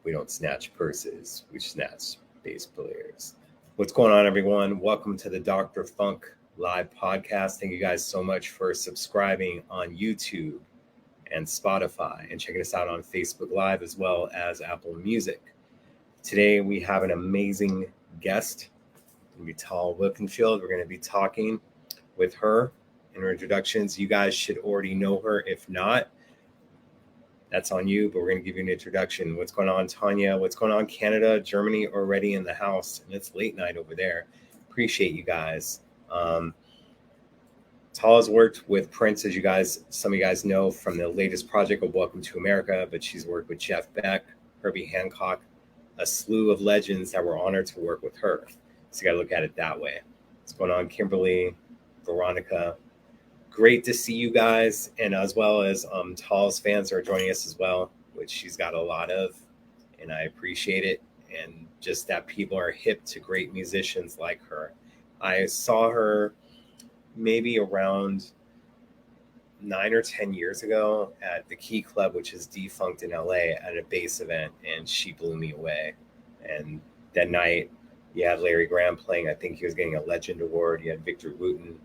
We don't snatch purses, we snatch bass players. What's going on, everyone? Welcome to the Dr. Funk live podcast. Thank you guys so much for subscribing on YouTube and Spotify and checking us out on Facebook Live as well as Apple Music. Today we have an amazing guest. It's going to be Tal Wilkenfield. We're going to be talking with her in her introductions. You guys should already know her. If not, that's on you, but we're going to give you an introduction. What's going on, Tanya? What's going on, Canada, Germany, already in the house? And it's late night over there. Appreciate you guys. Tal has worked with Prince, as some of you guys know from the latest project of Welcome to America, but she's worked with Jeff Beck, Herbie Hancock, a slew of legends that were honored to work with her. So you got to look at it that way. What's going on, Kimberly, Veronica? Great to see you guys, and as well as Tal's fans are joining us as well, which she's got a lot of, and I appreciate it. And just that people are hip to great musicians like her. I saw her maybe around 9 or 10 years ago at the Key Club, which is defunct in LA, at a bass event, and she blew me away. And that night, you had Larry Graham playing. I think he was getting a Legend Award. You had Victor Wooten,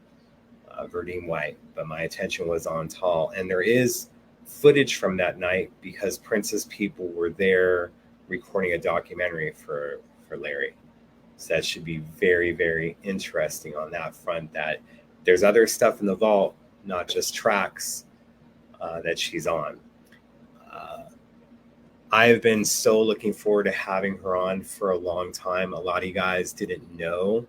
Verdine White, but my attention was on Tal. And there is footage from that night because Prince's people were there recording a documentary for Larry. So that should be very, very interesting on that front, that there's other stuff in the vault, not just tracks that she's on. I've been so looking forward to having her on for a long time. A lot of you guys didn't know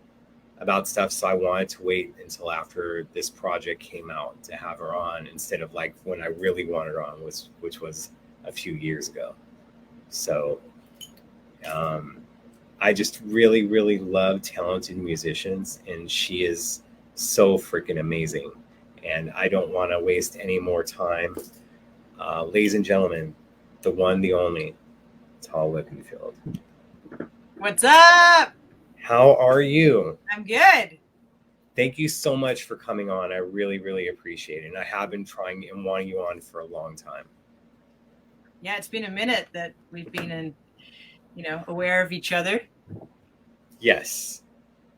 about stuff, so I wanted to wait until after this project came out to have her on, instead of like when I really wanted her on, which was a few years ago. So I just really, really love talented musicians, and she is so freaking amazing. And I don't want to waste any more time. Ladies and gentlemen, the one, the only, Tal Wilkenfield. What's up? How are you? I'm good. Thank you so much for coming on. I really, really appreciate it. And I have been trying and wanting you on for a long time. Yeah, it's been a minute that we've been aware of each other. Yes.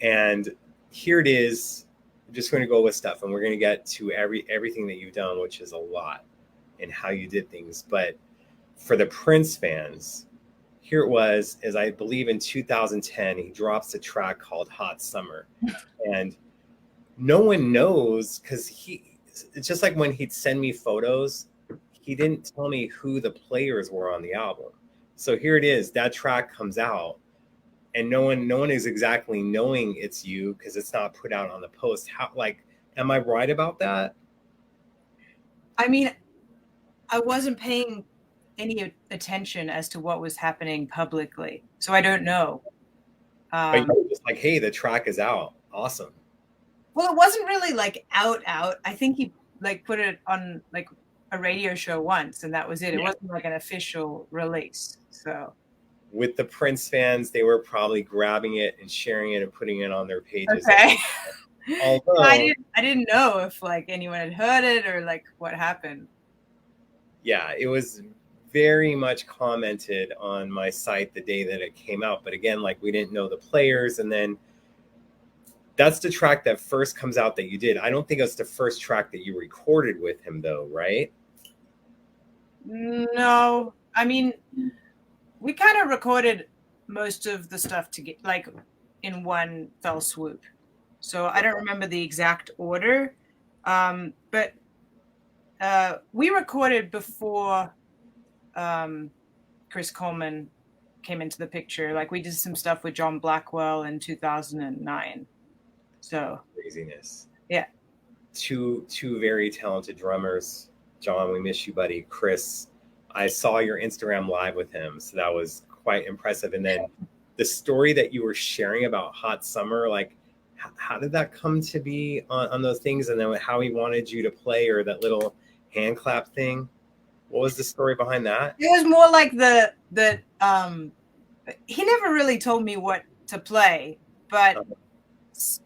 And here it is. I'm just going to go with stuff, and we're going to get to everything that you've done, which is a lot, and how you did things. But for the Prince fans, here it was, as I believe in 2010, he drops a track called Hot Summer. And no one knows, because it's just like when he'd send me photos, he didn't tell me who the players were on the album. So here it is, that track comes out, and no one is exactly knowing it's you because it's not put out on the post. Am I right about that? I mean, I wasn't paying any attention as to what was happening publicly, so I don't know. But you were just like, hey, the track is out. Awesome. Well, it wasn't really like out. I think he put it on like a radio show once, and that was it. It wasn't like an official release. So with the Prince fans, they were probably grabbing it and sharing it and putting it on their pages. Okay. Although I didn't know if like anyone had heard it or like what happened. Yeah, it was very much commented on my site the day that it came out. But again, like, we didn't know the players. And then that's the track that first comes out that you did. I don't think it's the first track that you recorded with him, though, right? No. I mean, we kind of recorded most of the stuff in one fell swoop. So I don't remember the exact order. But we recorded before Chris Coleman came into the picture. Like, we did some stuff with John Blackwell in 2009. So craziness. Yeah. Two very talented drummers. John, we miss you, buddy. Chris, I saw your Instagram live with him, so that was quite impressive. And then the story that you were sharing about Hot Summer, like, how did that come to be on those things? And then how he wanted you to play, or that little hand clap thing? What was the story behind that? It was more like he never really told me what to play, but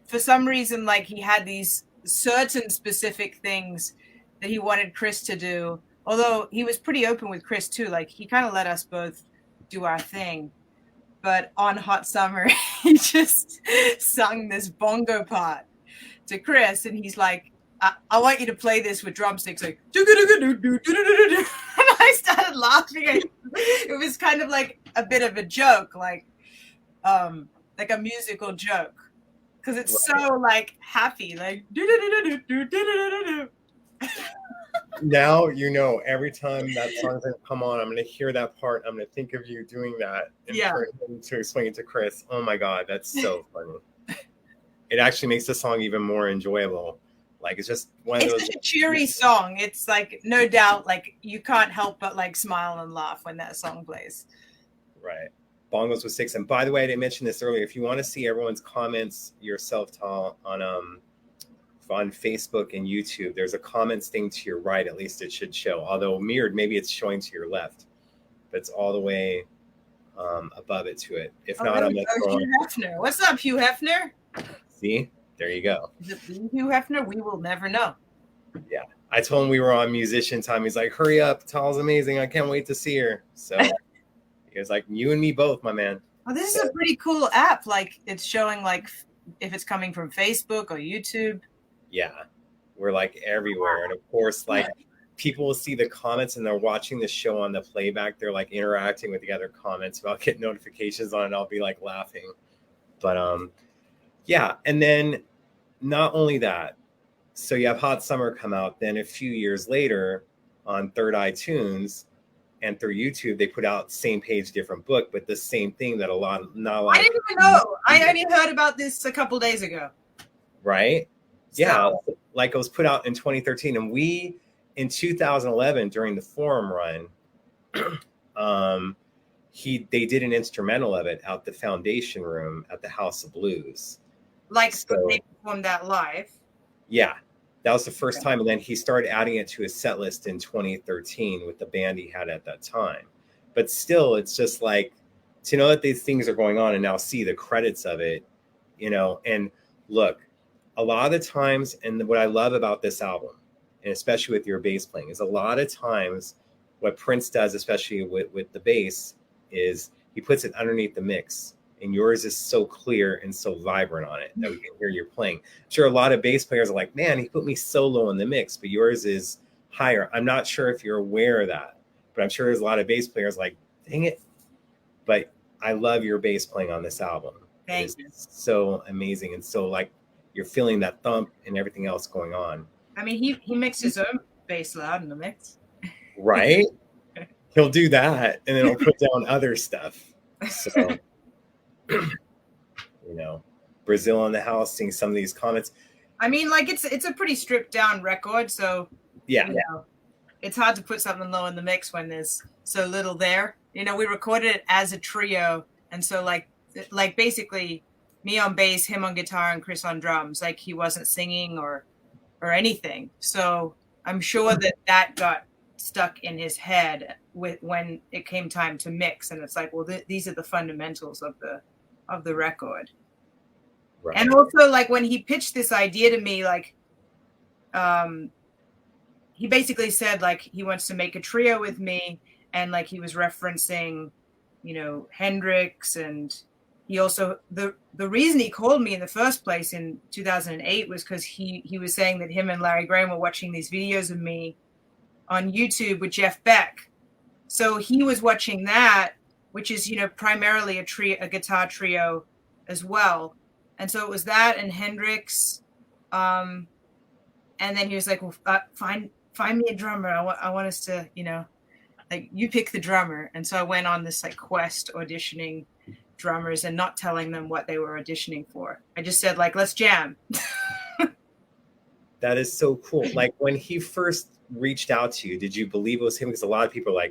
for some reason, like, he had these certain specific things that he wanted Chris to do. Although he was pretty open with Chris too. Like, he kind of let us both do our thing. But on Hot Summer, he just sung this bongo part to Chris, and he's like, I want you to play this with drumsticks, like, and I started laughing. It was kind of like a bit of a joke, like a musical joke, because it's so like happy, like. Now you know, every time that song's gonna come on, I'm gonna hear that part. I'm gonna think of you doing that and for him to explain it to Chris. Oh my God, that's so funny. It actually makes the song even more enjoyable. Like, it's just one of those. It's a cheery song. It's like, no doubt, like you can't help but like smile and laugh when that song plays. Right. Bongos with Six. And by the way, I didn't mention this earlier. If you want to see everyone's comments yourself, Tal, on Facebook and YouTube, there's a comments thing to your right. At least it should show. Although mirrored, maybe it's showing to your left. But it's all the way above it to it. If not, I'm going to throw Hugh Hefner. What's up, Hugh Hefner? See? There you go. Is it Hugh Hefner? We will never know. Yeah. I told him we were on musician time. He's like, hurry up. Tal's amazing. I can't wait to see her. So he was like, you and me both, my man. Oh, this is a pretty cool app. Like, it's showing like if it's coming from Facebook or YouTube. Yeah. We're like everywhere. And of course, like people will see the comments and they're watching the show on the playback. They're like interacting with the other comments. So I'll get notifications on it. I'll be like laughing. But yeah. And then not only that, so you have Hot Summer come out. Then a few years later on Third Eye Tunes and through YouTube, they put out same page, different book, but the same thing that not a lot. I didn't even know. I only heard about this a couple days ago. Right? So. Yeah. Like it was put out in 2013. And we, in 2011, during the forum run, they did an instrumental of it out the Foundation Room at the House of Blues. Like, so they performed that live? Yeah. That was the first time. And then he started adding it to his set list in 2013 with the band he had at that time. But still, it's just like to know that these things are going on and now see the credits of it, you know, and look, a lot of the times, and what I love about this album, and especially with your bass playing, is a lot of times what Prince does, especially with the bass, is he puts it underneath the mix. And yours is so clear and so vibrant on it that we can hear you playing. I'm sure a lot of bass players are like, man, he put me so low in the mix, but yours is higher. I'm not sure if you're aware of that, but I'm sure there's a lot of bass players like, dang it. But I love your bass playing on this album. Thank you. It's so amazing. And so like you're feeling that thump and everything else going on. I mean, he mixed his own bass loud in the mix. Right? He'll do that and then he'll put down other stuff. So... you know, Brazil in the house, seeing some of these comments. I mean, like it's a pretty stripped down record, so yeah, you know, it's hard to put something low in the mix when there's so little there. You know, we recorded it as a trio, and so like basically me on bass, him on guitar, and Chris on drums. Like he wasn't singing or anything. So I'm sure that got stuck in his head when it came time to mix, and it's like, well, these are the fundamentals of the record. Right. And also, like when he pitched this idea to me, like he basically said like he wants to make a trio with me, and like he was referencing, you know, Hendrix, and he also the reason he called me in the first place in 2008 was because he was saying that him and Larry Graham were watching these videos of me on YouTube with Jeff Beck. So he was watching that, which is, you know, primarily a guitar trio as well. And so it was that and Hendrix. And then he was like, well, find me a drummer. I want us to, you know, like you pick the drummer. And so I went on this like quest auditioning drummers and not telling them what they were auditioning for. I just said like, let's jam. That is so cool. Like when he first reached out to you, did you believe it was him? Because a lot of people are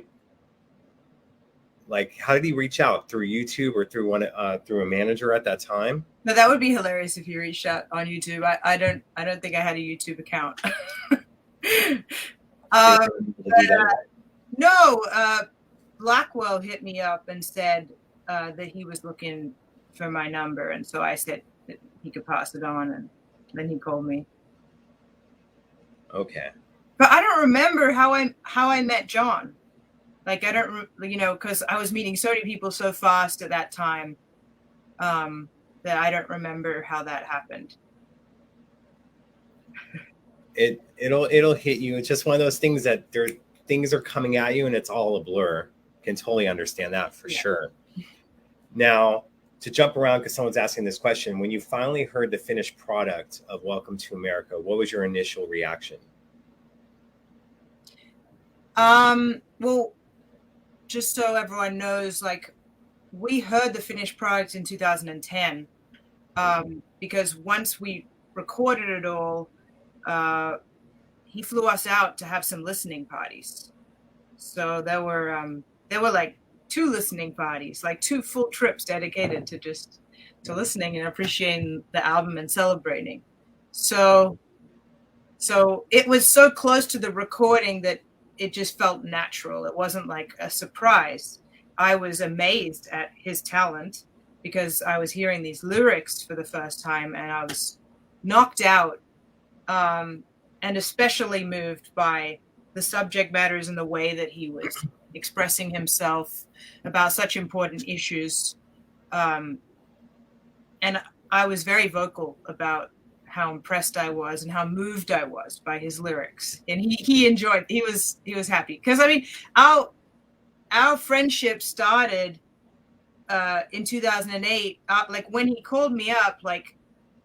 like, how did he reach out? Through YouTube or through through a manager at that time? No, that would be hilarious if he reached out on YouTube. I don't think I had a YouTube account. Blackwell hit me up and said that he was looking for my number, and so I said that he could pass it on, and then he called me. Okay. But I don't remember how I met John. Like, I don't, because I was meeting so many people so fast at that time, that I don't remember how that happened. It'll hit you. It's just one of those things that things are coming at you and it's all a blur. Can totally understand that for sure. Now, to jump around, because someone's asking this question, when you finally heard the finished product of Welcome to America, what was your initial reaction? Well, just so everyone knows, like, we heard the finished product in 2010, because once we recorded it all, he flew us out to have some listening parties. So there were like 2 listening parties, like 2 full trips dedicated to listening and appreciating the album and celebrating. So it was so close to the recording that it just felt natural. It wasn't like a surprise. I was amazed at his talent because I was hearing these lyrics for the first time and I was knocked out, and especially moved by the subject matters and the way that he was expressing himself about such important issues. And I was very vocal about how impressed I was and how moved I was by his lyrics. And he enjoyed, he was happy. Because I mean, our friendship started in 2008. Like when he called me up, like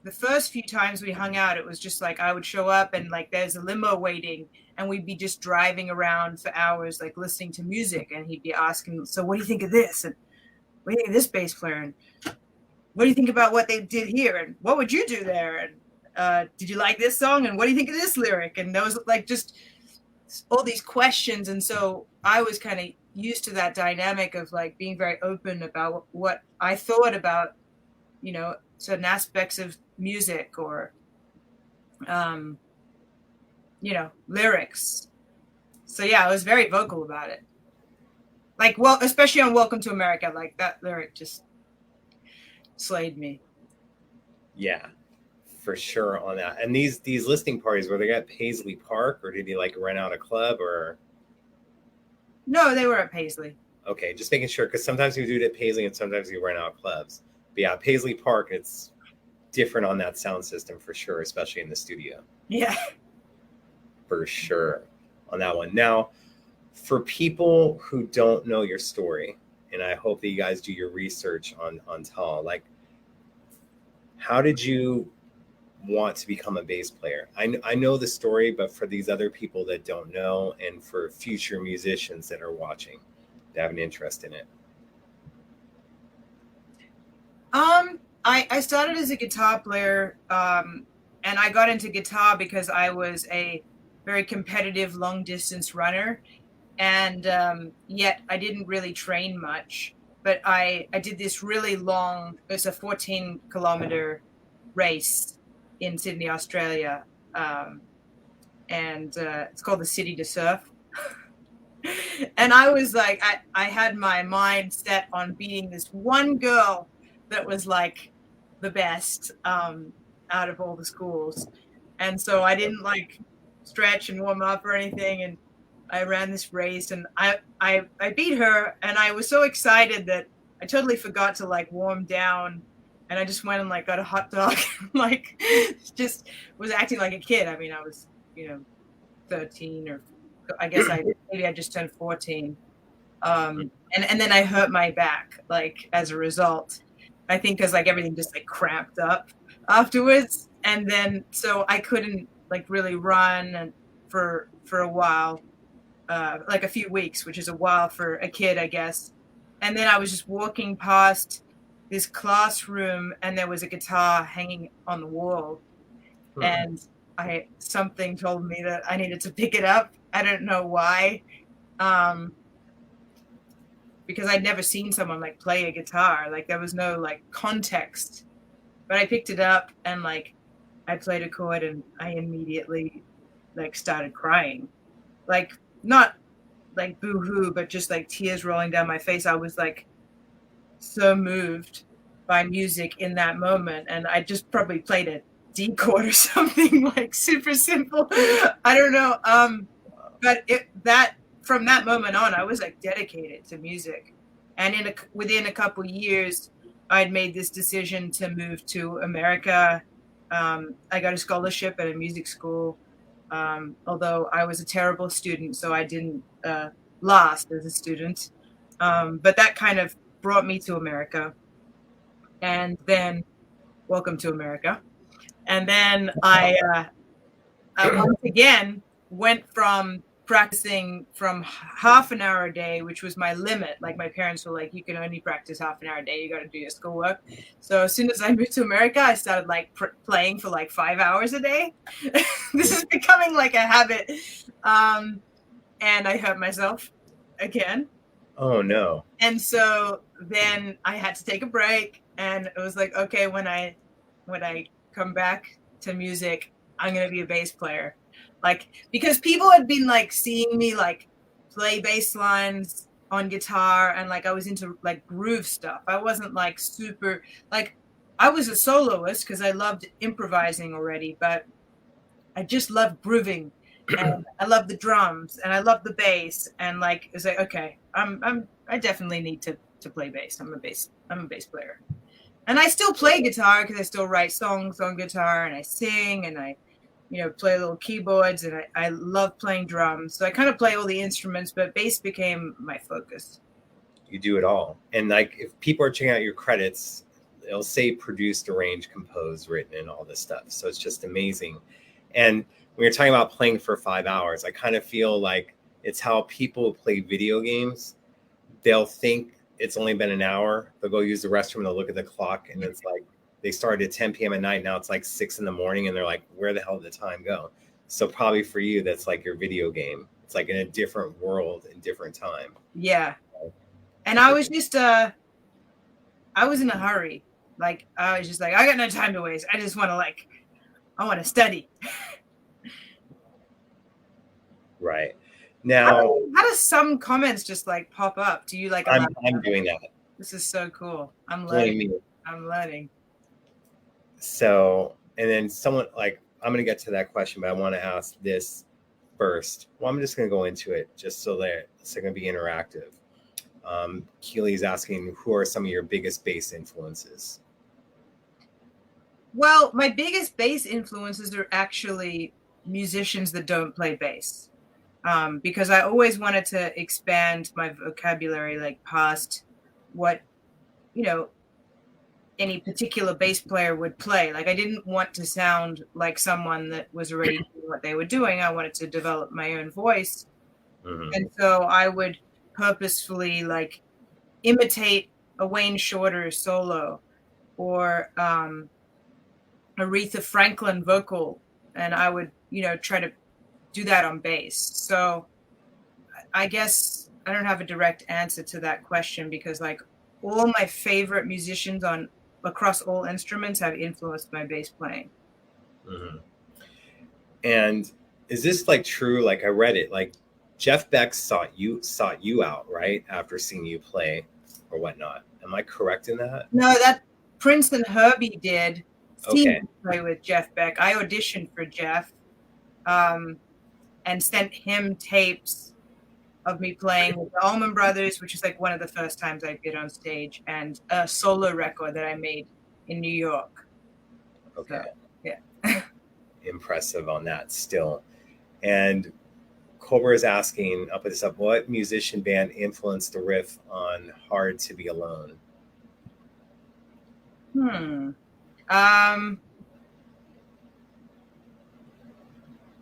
the first few times we hung out, it was just like I would show up and like there's a limo waiting and we'd be just driving around for hours, like listening to music. And he'd be asking, so what do you think of this? And what do you think of this bass player? And what do you think about what they did here? And what would you do there? And did you like this song? And what do you think of this lyric? And those like just all these questions. And so I was kind of used to that dynamic of like being very open about what I thought about, certain aspects of music or, lyrics. So yeah, I was very vocal about it. Like, well, especially on Welcome to America, like that lyric just slayed me. Yeah, for sure on that. And these listening parties, were they at Paisley Park or did he like rent out a club or? No, they were at Paisley. Okay, just making sure, because sometimes you do it at Paisley and sometimes you rent out clubs. But yeah, Paisley Park, it's different on that sound system for sure, especially in the studio. Yeah. For sure on that one. Now, for people who don't know your story, and I hope that you guys do your research on Tal, like, how did you want to become a bass player? I know the story, but for these other people that don't know, and for future musicians that are watching, that have an interest in it. I started as a guitar player, and I got into guitar because I was a very competitive long distance runner, and yet I didn't really train much. But I did this really long, it's a 14-kilometer race in Sydney, Australia, and it's called the City to Surf. And I was like, I had my mind set on beating this one girl that was like the best out of all the schools. And so I didn't like stretch and warm up or anything. And I ran this race and I beat her. And I was so excited that I totally forgot to like warm down. And I just went and like got a hot dog, like just was acting like a kid. I mean, I was, 13 or I guess maybe I just turned 14. And then I hurt my back, like as a result, I think because like everything just like cramped up afterwards. And then, so I couldn't like really run for a while, like a few weeks, which is a while for a kid, I guess. And then I was just walking past this classroom and there was a guitar hanging on the wall. And something told me that I needed to pick it up. I don't know why. Because I'd never seen someone like play a guitar. Like there was no like context, but I picked it up and like I played a chord and I immediately like started crying, like not like boo-hoo, but just like tears rolling down my face. I was like so moved by music in that moment. And I just probably played a D chord or something like super simple. I don't know. But that from that moment on, I was like dedicated to music. And within a couple years, I'd made this decision to move to America. I got a scholarship at a music school, although I was a terrible student, so I didn't last as a student. But that kind of brought me to America. And then, welcome to America. And then I once again went from practicing from half an hour a day, which was my limit. Like my parents were like, you can only practice half an hour a day. You got to do your schoolwork. So as soon as I moved to America, I started like playing for like 5 hours a day. This is becoming like a habit. And I hurt myself again. Oh no. And so then I had to take a break, and it was like, okay, when I come back to music, I'm going to be a bass player. Like, because people had been like seeing me like play bass lines on guitar, and like I was into like groove stuff. I wasn't like super, like I was a soloist because I loved improvising already, but I just loved grooving, and I love the drums, and I love the bass, and like it's like, okay, I definitely need to play bass. I'm a bass player. And I still play guitar because I still write songs on guitar, and I sing, and I play little keyboards, and I love playing drums. So I kind of play all the instruments, but bass became my focus. You do it all. And like, if people are checking out your credits, it'll say produced, arranged, composed, written, and all this stuff. So it's just amazing. And when you're talking about playing for 5 hours, I kind of feel like it's how people play video games. They'll think it's only been an hour. They'll go use the restroom, and they'll look at the clock, and it's like, they started at 10 p.m. at night. Now it's like 6 a.m. and they're like, where the hell did the time go? So probably for you, that's like your video game. It's like in a different world in different time. Yeah. And I was just, I was in a hurry. Like, I was just like, I got no time to waste. I just want to I want to study. Right. Now, how does some comments just like pop up? Do you like, I'm doing that. This is so cool. I'm learning. So, and then someone like, I'm going to get to that question, but I want to ask this first. Well, I'm just going to go into it just so that it's going to be interactive. Keely's asking, who are some of your biggest bass influences? Well, my biggest bass influences are actually musicians that don't play bass. Because I always wanted to expand my vocabulary, like past what, any particular bass player would play. Like I didn't want to sound like someone that was already doing what they were doing. I wanted to develop my own voice. Mm-hmm. And so I would purposefully like imitate a Wayne Shorter solo or Aretha Franklin vocal. And I would, try to do that on bass. So I guess I don't have a direct answer to that question because like all my favorite musicians across all instruments have influenced my bass playing. Mm-hmm. And is this like true? Like I read it, like Jeff Beck sought you out, right? After seeing you play or whatnot. Am I correct in that? No, that Prince and Herbie did okay. play with Jeff Beck. I auditioned for Jeff and sent him tapes of me playing with the Allman Brothers, which is like one of the first times I did on stage, and a solo record that I made in New York. Okay. So, yeah. Impressive on that still. And Cobra is asking, I'll put this up, what musician band influenced the riff on Hard to Be Alone?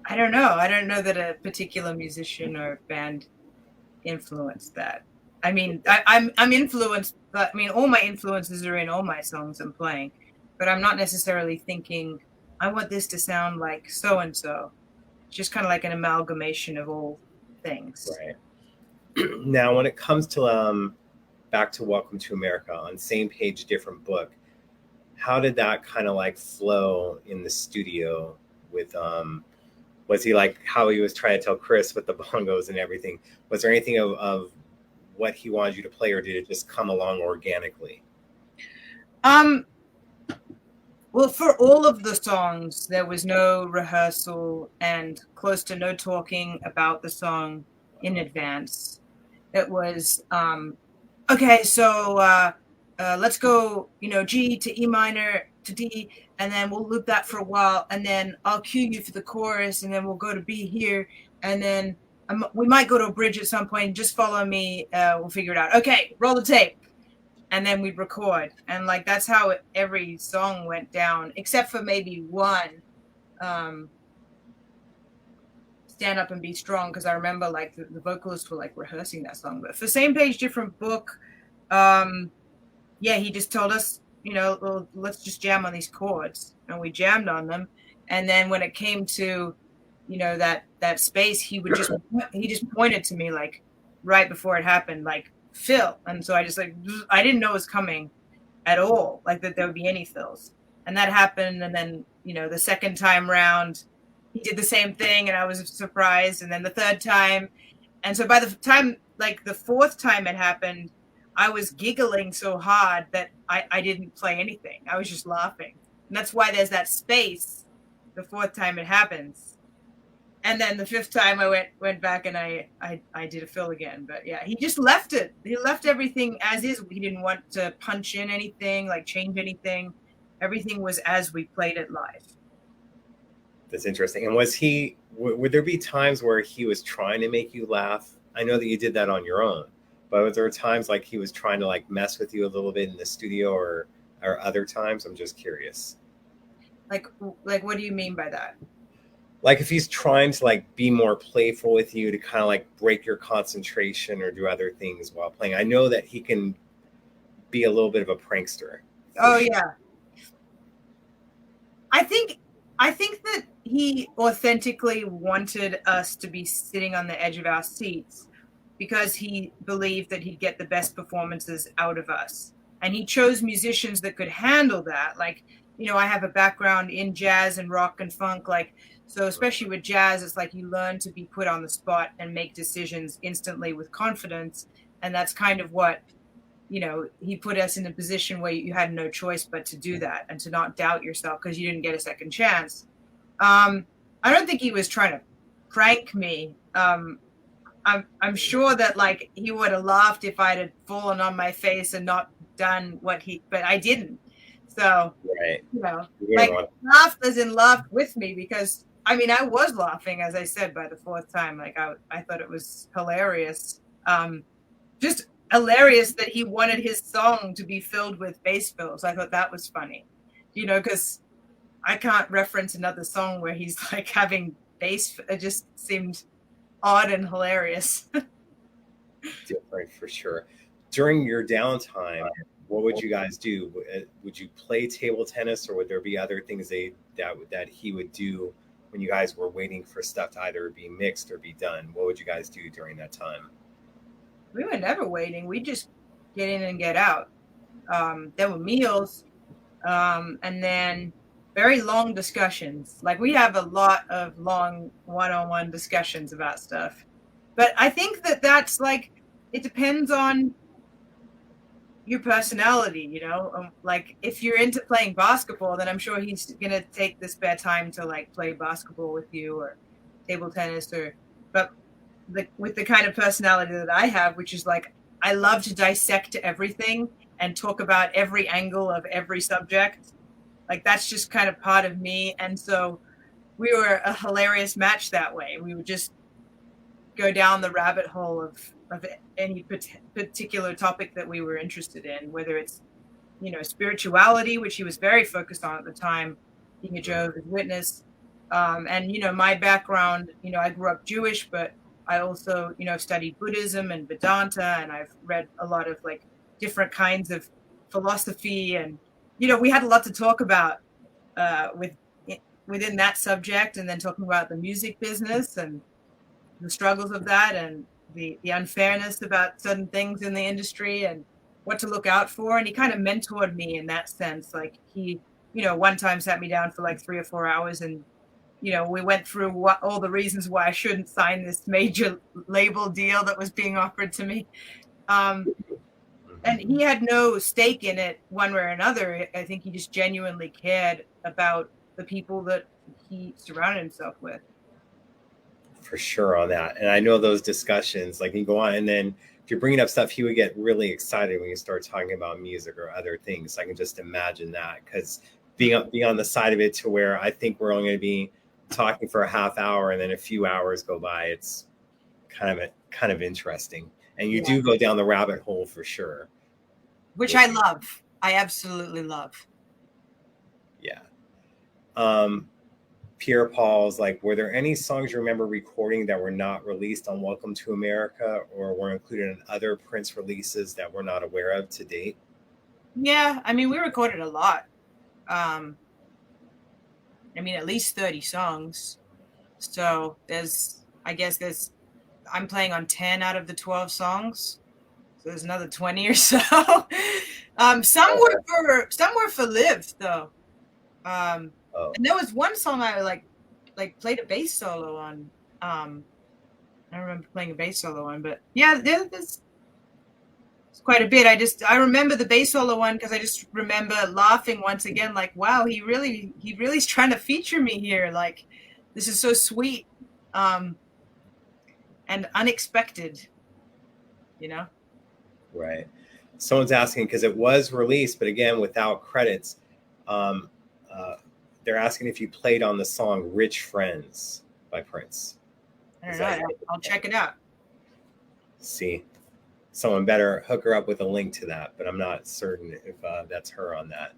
I don't know. I don't know that a particular musician or band influenced that. I mean, I'm influenced, but I mean, all my influences are in all my songs I'm playing, but I'm not necessarily thinking, I want this to sound like so-and-so. It's just kind of like an amalgamation of all things. Right. Now, when it comes to back to Welcome to America, on same page, different book, how did that kind of like flow in the studio with, was he like how he was trying to tell Chris with the bongos and everything? Was there anything of what he wanted you to play, or did it just come along organically? Well, for all of the songs, there was no rehearsal and close to no talking about the song. in advance. It was, okay, so let's go, G to E minor to D, and then we'll loop that for a while, and then I'll cue you for the chorus, and then we'll go to B here, and then we might go to a bridge at some point. Just follow me. We'll figure it out. Okay, roll the tape. And then we'd record. And like, that's how every song went down, except for maybe one, Stand Up and Be Strong. Cause I remember like the vocalists were like rehearsing that song, but for Same Page, Different Book. He just told us, well, let's just jam on these chords, and we jammed on them. And then when it came to, that space, he just pointed to me like right before it happened, like, fill. And so I just I didn't know it was coming at all, like that there would be any fills. And that happened. And then, the second time round, he did the same thing, and I was surprised. And then the third time. And so by the time, like the fourth time it happened, I was giggling so hard that I didn't play anything. I was just laughing. And that's why there's that space the fourth time it happens. And then the fifth time I went back and I did a fill again. But yeah, he just left it. He left everything as is. He didn't want to punch in anything, like change anything. Everything was as we played it live. That's interesting. And would there be times where he was trying to make you laugh? I know that you did that on your own, but was there times like he was trying to like mess with you a little bit in the studio, or other times? I'm just curious. Like what do you mean by that? Like if he's trying to like be more playful with you to kind of like break your concentration or do other things while playing. I know that he can be a little bit of a prankster. Oh yeah. I think that he authentically wanted us to be sitting on the edge of our seats because he believed that he'd get the best performances out of us. And he chose musicians that could handle that. Like, I have a background in jazz and rock and funk, so especially with jazz, it's like you learn to be put on the spot and make decisions instantly with confidence. And that's kind of what, he put us in a position where you had no choice but to do that and to not doubt yourself because you didn't get a second chance. I don't think he was trying to prank me. I'm I'm sure that like he would have laughed if I'd have fallen on my face and not done but I didn't. So, right. Laughed as in laughed with me because I mean, I was laughing, as I said, by the fourth time. Like I thought it was hilarious. Just hilarious that he wanted his song to be filled with bass fills. I thought that was funny, because I can't reference another song where he's like having bass. It just seemed odd and hilarious. Different for sure. During your downtime, what would you guys do? Would you play table tennis, or would there be other things that he would do when you guys were waiting for stuff to either be mixed or be done? What would you guys do during that time? We were never waiting. We just get in and get out. There were meals, and then very long discussions. Like we have a lot of long one-on-one discussions about stuff. But I think that's like, it depends on your personality, like if you're into playing basketball, then I'm sure he's going to take the spare time to like play basketball with you or table tennis but with the kind of personality that I have, which is like, I love to dissect everything and talk about every angle of every subject. Like that's just kind of part of me. And so we were a hilarious match that way. We would just go down the rabbit hole of any particular topic that we were interested in, whether it's, spirituality, which he was very focused on at the time, being a Jehovah's Witness. And, my background, I grew up Jewish, but I also, studied Buddhism and Vedanta, and I've read a lot of like different kinds of philosophy. And, we had a lot to talk about within that subject, and then talking about the music business and the struggles of that and the unfairness about certain things in the industry and what to look out for. And he kind of mentored me in that sense. Like he, one time sat me down for like 3 or 4 hours and, we went through all the reasons why I shouldn't sign this major label deal that was being offered to me. And he had no stake in it one way or another. I think he just genuinely cared about the people that he surrounded himself with. for sure on that. And I know those discussions, like you go on, and then if you're bringing up stuff, he would get really excited when you start talking about music or other things. I can just imagine that, because being on the side of it to where I think we're only going to be talking for a half hour and then a few hours go by. It's kind of interesting. And you do go down the rabbit hole for sure. Which I love. I absolutely love. Yeah. Pierre Paul's like, were there any songs you remember recording that were not released on Welcome to America or were included in other Prince releases that we're not aware of to date? Yeah, I mean, we recorded a lot. I mean, at least 30 songs. So I'm playing on 10 out of the 12 songs. So there's another 20 or so. Some were for Live though. And there was one song I like played a bass solo on. I remember playing a bass solo on, but yeah, there's quite a bit. I remember the bass solo one because I just remember laughing once again, like, wow, he really is trying to feature me here. Like, this is so sweet, and unexpected, you know? Right. Someone's asking, because it was released, but again, without credits. They're asking if you played on the song Rich Friends by Prince. I don't know. I'll check it out. See, someone better hook her up with a link to that, but I'm not certain if that's her on that.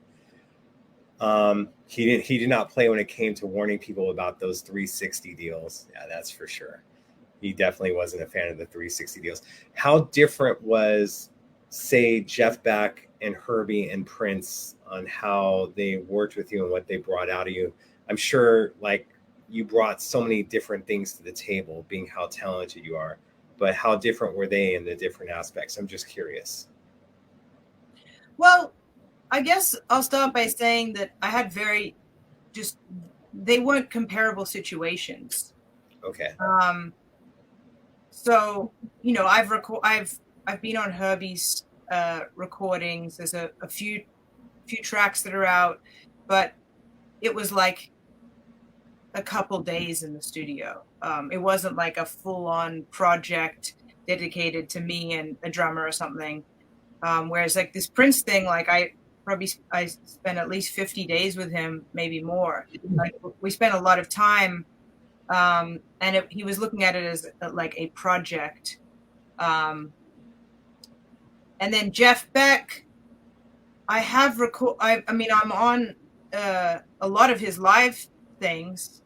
He did not play when it came to warning people about those 360 deals. Yeah, that's for sure. He definitely wasn't a fan of the 360 deals. How different was, say, Jeff Beck and Herbie and Prince on how they worked with you and what they brought out of you? I'm sure, like, you brought so many different things to the table, being how talented you are, but how different were they in the different aspects? I'm just curious. Well, I guess I'll start by saying that I had they weren't comparable situations. Okay. So, you know, I've been on Herbie's recordings. There's a few tracks that are out, but it was like a couple days in the studio. It wasn't like a full-on project dedicated to me and a drummer or something. Whereas like this Prince thing, like I spent at least 50 days with him, maybe more. Like, we spent a lot of time, and he was looking at it as like a project. And then Jeff Beck, I'm on a lot of his live things,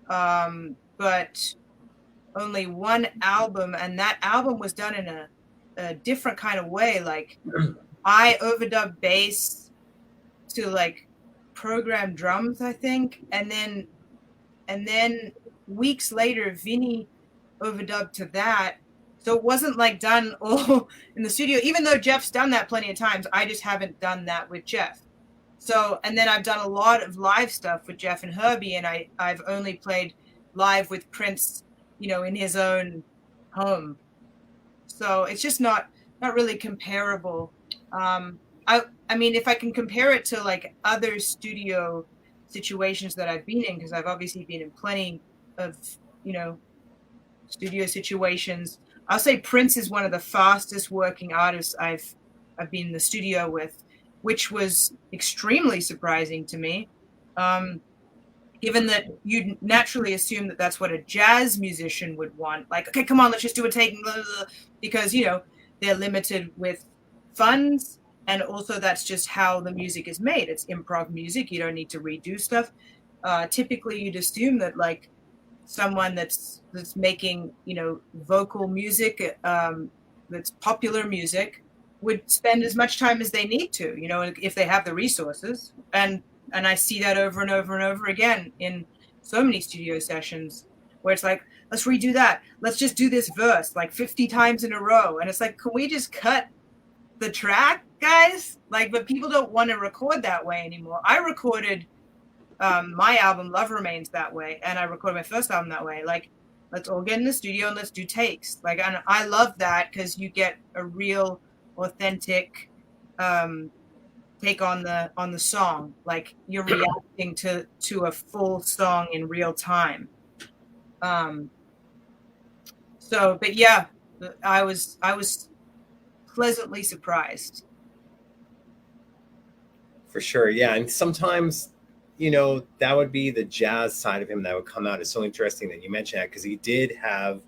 but only one album, and that album was done in a different kind of way. Like, I overdubbed bass to like program drums, I think, and then weeks later, Vinny overdubbed to that. So it wasn't like done all in the studio, even though Jeff's done that plenty of times. I just haven't done that with Jeff. So, and then I've done a lot of live stuff with Jeff and Herbie, and I've only played live with Prince, you know, in his own home. So it's just not really comparable. I mean, if I can compare it to like other studio situations that I've been in, because I've obviously been in plenty of, you know, studio situations, I'll say Prince is one of the fastest working artists I've been in the studio with, which was extremely surprising to me. Given that you'd naturally assume that that's what a jazz musician would want. Like, okay, come on, let's just do a take, because, you know, they're limited with funds. And also that's just how the music is made. It's improv music. You don't need to redo stuff. Typically you'd assume that like someone that's making, you know, vocal music, that's popular music, would spend as much time as they need to, you know, if they have the resources. And I see that over and over and over again in so many studio sessions where it's like, let's redo that. Let's just do this verse like 50 times in a row. And it's like, can we just cut the track, guys? Like, but people don't want to record that way anymore. I recorded my album Love Remains that way, and I recorded my first album that way. Like, let's all get in the studio and let's do takes. Like, and I love that because you get a real authentic take on the song. Like, you're reacting to a full song in real time. So, but yeah, I was pleasantly surprised. For sure. Yeah. And sometimes, you know, that would be the jazz side of him that would come out. It's so interesting that you mentioned that because he did have,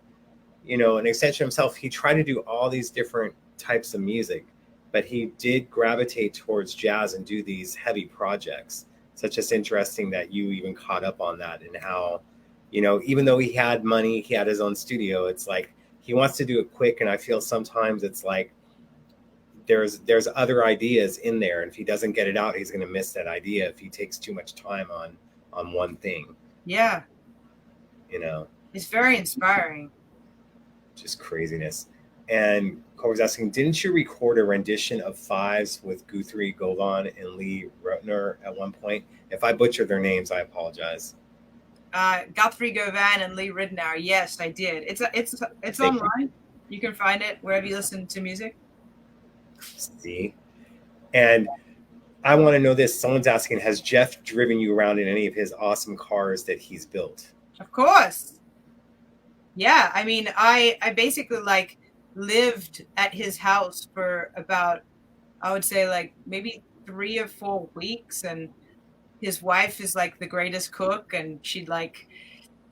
you know, an extension of himself. He tried to do all these different types of music, but he did gravitate towards jazz and do these heavy projects. So it's just interesting that you even caught up on that and how, you know, even though he had money, he had his own studio, it's like he wants to do it quick. And I feel sometimes it's like, there's other ideas in there, and if he doesn't get it out, he's going to miss that idea if he takes too much time on one thing. Yeah, You know, it's very inspiring. just craziness. And Corey's asking, didn't you record a rendition of Fives with Guthrie Govan and Lee Rutner at one point? If I butcher their names, I apologize. Guthrie Govan and Lee Ridnour. Yes, I did. It's Thank online. You can find it wherever you listen to music. See? And I want to know this. Someone's asking, has Jeff driven you around in any of his awesome cars that he's built? Of course. Yeah, I mean, I basically like lived at his house for about, I would say like maybe 3 or 4 weeks, and his wife is like the greatest cook, and she'd like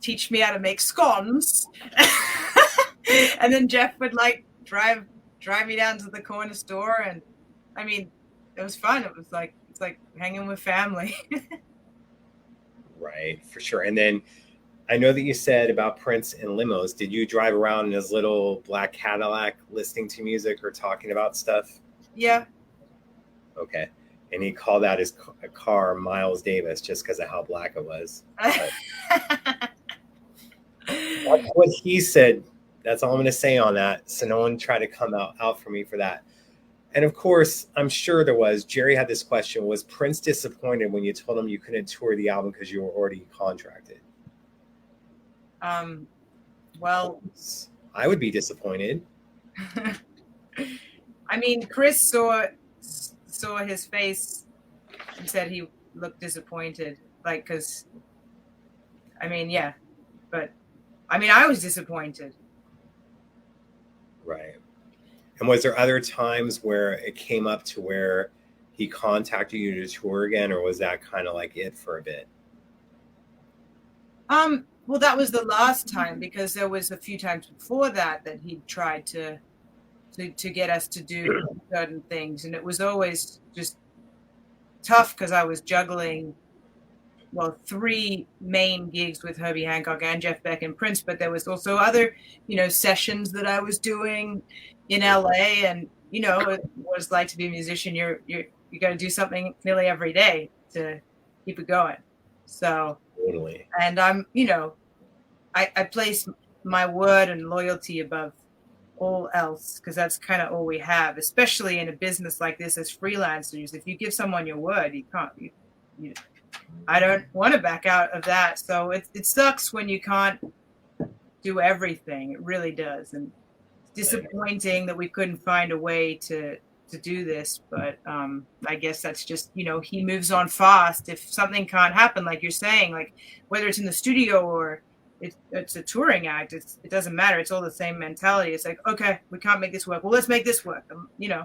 teach me how to make scones. And then Jeff would like drive me down to the corner store, and I mean, it was fun. It's like hanging with family. Right, for sure. And then I know that you said about Prince and limos. Did you drive around in his little black Cadillac listening to music or talking about stuff? Yeah. Okay. And he called out his car Miles Davis just because of how black it was. That's what he said. That's all I'm going to say on that. So no one try to come out for me for that. And of course, I'm sure there was. Jerry had this question. Was Prince disappointed when you told him you couldn't tour the album because you were already contracted? Well, I would be disappointed. I mean, Chris saw his face and said he looked disappointed. Like, because, I mean, yeah. But, I mean, I was disappointed. Right. And was there other times where it came up to where he contacted you to tour again, or was that kind of like it for a bit? Well, that was the last time, because there was a few times before that he tried to get us to do certain things, and it was always just tough because I was juggling, well, 3 main gigs with Herbie Hancock and Jeff Beck and Prince, but there was also other, sessions that I was doing in LA, and it was like to be a musician. You got to do something nearly every day to keep it going. So Totally. And I'm, I place my word and loyalty above all else, because that's kind of all we have, especially in a business like this as freelancers. If you give someone your word, you can't. I don't want to back out of that. So it sucks when you can't do everything. It really does, and it's disappointing that we couldn't find a way to do this. But I guess that's just, he moves on fast. If something can't happen, like you're saying, like whether it's in the studio or it's a touring act, it doesn't matter. It's all the same mentality. It's like, okay, we can't make this work. Well, let's make this work. Yeah.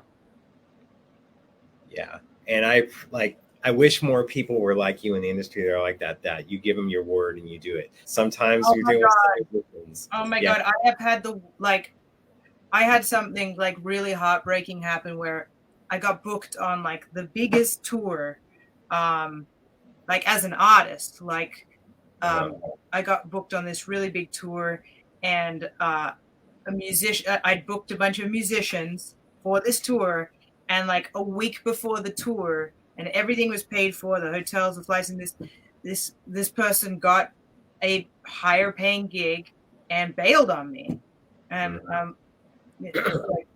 And I wish more people were like you in the industry. They're like that you give them your word and you do it. Sometimes you're doing things. Oh my God. I have had I had something like really heartbreaking happen where I got booked on like the biggest tour, like as an artist, I got booked on this really big tour, and I'd booked a bunch of musicians for this tour, and like a week before the tour, and everything was paid for, the hotels, the flights, and this person got a higher paying gig and bailed on me. And like,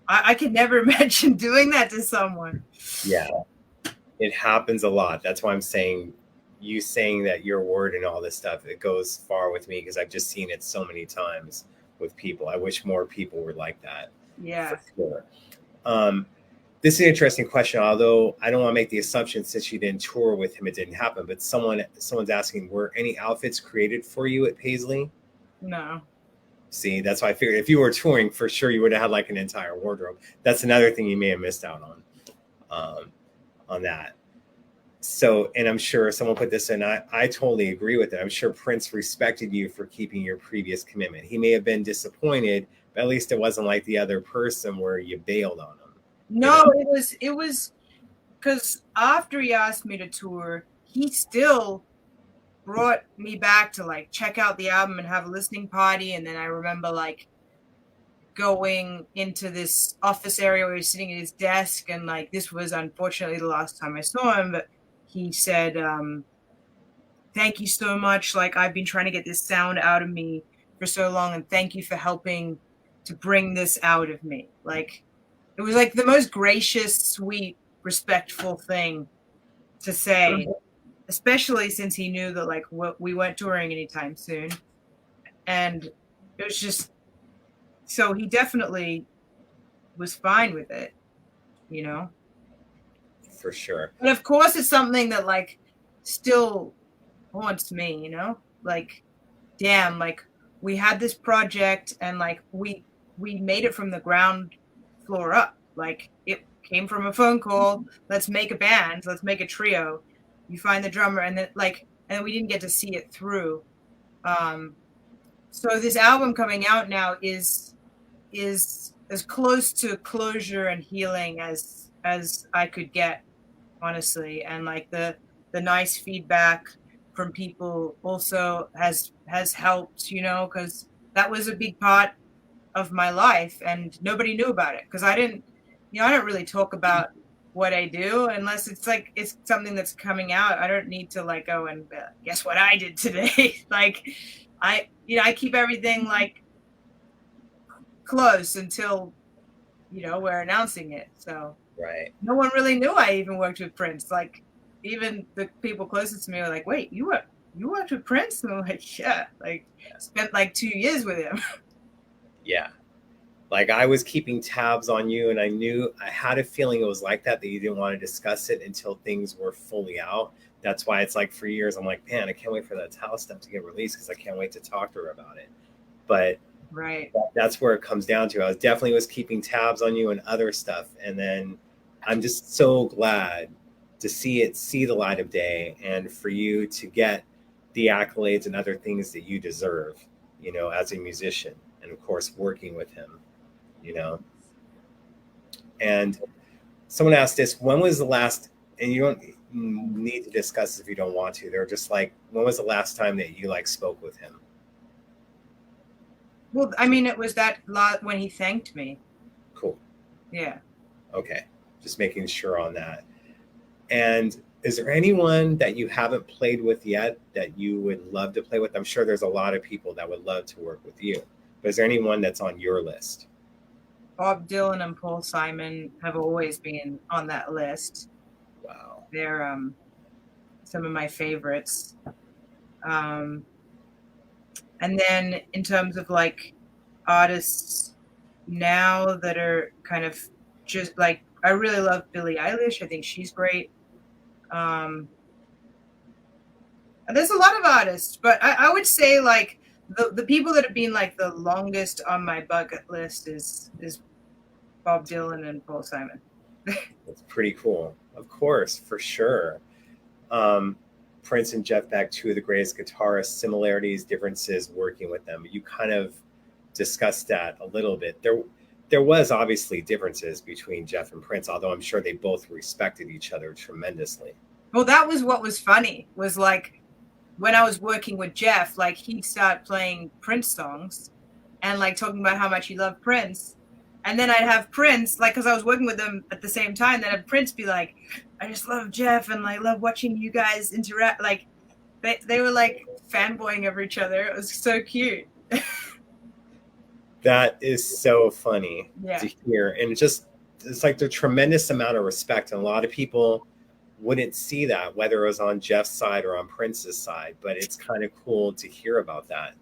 I could never imagine doing that to someone. Yeah, it happens a lot. That's why I'm saying, you saying that your word and all this stuff, it goes far with me, because I've just seen it so many times with people. I wish more people were like that. Yeah. For sure. This is an interesting question, although I don't want to make the assumption since you didn't tour with him, it didn't happen. But someone's asking, were any outfits created for you at Paisley? No. See, that's why I figured if you were touring, for sure you would have had like an entire wardrobe. That's another thing you may have missed out on that. So, and I'm sure someone put this in, I totally agree with it. I'm sure Prince respected you for keeping your previous commitment. He may have been disappointed, but at least it wasn't like the other person where you bailed on him. No, it was because after he asked me to tour, he still brought me back to like check out the album and have a listening party. And then I remember like going into this office area where he was sitting at his desk, and like this was unfortunately the last time I saw him, but he said, thank you so much. Like, I've been trying to get this sound out of me for so long, and thank you for helping to bring this out of me. Like, it was like the most gracious, sweet, respectful thing to say, especially since he knew that like we weren't touring anytime soon. And it was just, so he definitely was fine with it, you know? For sure. But of course it's something that like still haunts me, you know? Like, damn, like we had this project and like we made it from the ground floor up. Like it came from a phone call. Let's make a band. Let's make a trio. You find the drummer, and then like, and we didn't get to see it through. So this album coming out now is as close to closure and healing as I could get, honestly. And like the nice feedback from people also has helped, you know, because that was a big part of my life and nobody knew about it because I don't really talk about what I do unless it's like it's something that's coming out. I don't need to like go and guess what I did today. Like I keep everything like close until we're announcing it. So right. No one really knew I even worked with Prince. Like even the people closest to me were like, "Wait, you worked with Prince?" And I'm like, "Yeah." Like spent like 2 years with him. Yeah. Like I was keeping tabs on you, and I had a feeling it was like that you didn't want to discuss it until things were fully out. That's why it's like for years I'm like, man, I can't wait for that Tao stuff to get released because I can't wait to talk to her about it. But right, that's where it comes down to. I definitely was keeping tabs on you and other stuff, and then I'm just so glad to see the light of day and for you to get the accolades and other things that you deserve, as a musician, and of course working with him. And someone asked this, when was the last, and you don't need to discuss this if you don't want to, they're just like, when was the last time that you like spoke with him? Well, I mean, it was that lot when he thanked me. Cool. Yeah. Okay. Just making sure on that. And is there anyone that you haven't played with yet that you would love to play with? I'm sure there's a lot of people that would love to work with you, but is there anyone that's on your list? Bob Dylan and Paul Simon have always been on that list. Wow. They're some of my favorites. And then in terms of like artists now that are kind of just like, I really love Billie Eilish. I think she's great. And there's a lot of artists, but I would say like the people that have been like the longest on my bucket list is Bob Dylan and Paul Simon. That's pretty cool. Of course, for sure. Prince and Jeff Beck, two of the greatest guitarists, similarities, differences, working with them. You kind of discussed that a little bit. There was obviously differences between Jeff and Prince, although I'm sure they both respected each other tremendously. Well, that was what was funny, was like when I was working with Jeff, like he'd start playing Prince songs and like talking about how much he loved Prince. And then I'd have Prince, like, because I was working with them at the same time, then I'd Prince be like, I just love Jeff and I love watching you guys interact. Like they were like fanboying over each other. It was so cute. That is so funny to hear. And it's like the tremendous amount of respect. And a lot of people wouldn't see that, whether it was on Jeff's side or on Prince's side, but it's kind of cool to hear about that,